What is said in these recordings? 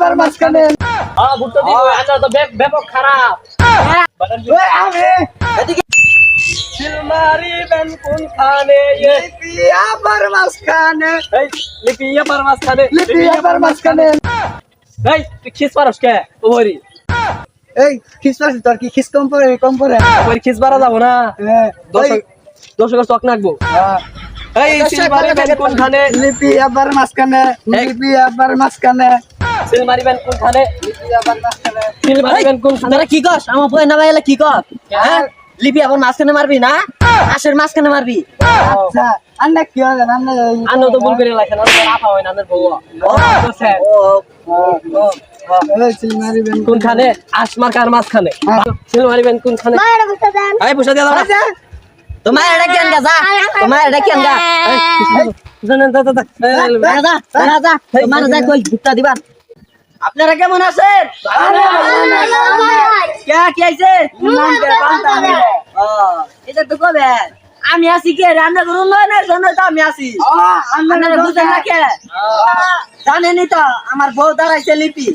আবার মাঝখানে ভুট্টা দিব আচ্ছা তো ব্যাপক খারাপ ওই আমি এদিকে সিলমারি বেন কোনখানে লিপি আবার মাঝখানে এই লিপি আবার মাঝখানে লিপি আবার মাঝখানে এই তুই খিস পারস কে ওমরি এই খিসপাস তোর কি খিস কম পরে ওই খিস পারা যাব না হ্যাঁ দর্শকের চোখ নাকবো এই সিলমারি বেন কোনখানে লিপি আবার মাঝখানে লিপি আবার মাঝখানে সিলমারি বেন কোনখানে লিপি আবার মাঝখানে সিলমারি বেন কোনখানে তোরা কি কস আমার বই না ভাইলে কি কর হ্যাঁ লিপি আবার মাঝখানে মারবি না আশের মাঝখানে মারবি আচ্ছা আন্না কি হবে আন্না আনো তো ভুল করে লাইছেন আর আপা হয় না আনের বউ এই সিলমারি বেন কোনখানে আসমার কার মাঝখানে সিলমারি বেন কোনখানে এই পয়সা দিয়া দাও তোমার এটা কেন গা যা তোমার এটা কেন গা জানেন দাদা যা তোমার যা কই ভুট্টা দিবা আপনারা কেমন আছেন কে কি আইছে এটা তো কবে আমি আছি কে রান্না করুন না জন্য তো আমি আছি আপনারা বুঝেন না কে জানেনই তো আমার বউ দাঁড়াইছে লিপি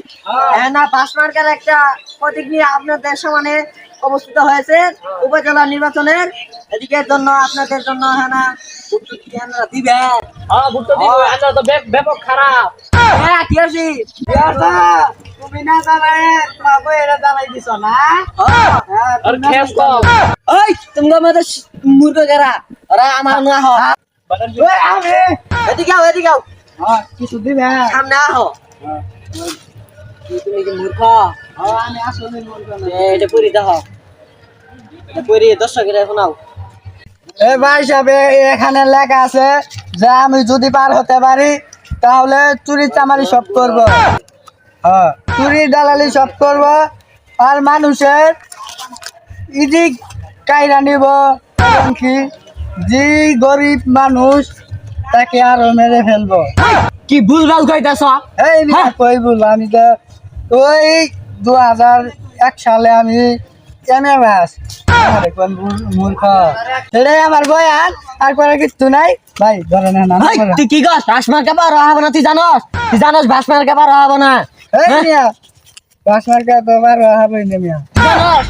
হ্যাঁ না পাঁচ মার্কের একটা প্রতীক নিয়ে আপনাদের সামনে অবস্থিত হয়েছে উপজেলা নির্বাচনের এদিকের জন্য আপনাদের জন্য হ্যাঁ না দিবেন ভুট্টা দিব আচ্ছা তো ব্যাপক খারাপ হ্যাঁ কি আছি তুমি না জানাই বাবু এরা জানাই দিছ না আর খেস কম ওই তোমরা আমাদের মূর্খ যারা ওরা আমার না হ ওই আমি এদিকে আও কিছু দিবে সামনে আহো তুমি কি মূর্খ আমি আসলে মূর্খ না এটা পুরি দেখো এটা পুরি দর্শকের শোনাও এই ভাই সাহেব এখানে লেখা আছে যে আমি যদি পার হতে পারি তাহলে চুরি চামারি সব করব হ্যাঁ চুরি দালালি সব করব আর মানুষের ইজি কাইরা নিব এমনকি যে গরিব মানুষ তাকে আরো মেরে ফেলবো কি ভুলভাল কইতাছ এই মিয়া কই বল আমি তো ওই 2001 সালে আমি এমএ পাস আরে কোন মূর্খ এটাই আমার বয়ান আর করে কিছু নাই ভাই ধরে না না তুই কি কস বাসমার কাপড় রহাব না তুই জানোস বাসমার কাপড় রহাব না এই মিয়া বাসমার কা তো বার হবেই না মিয়া জানোস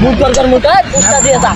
মুখ কর মুখ দিয়ে যা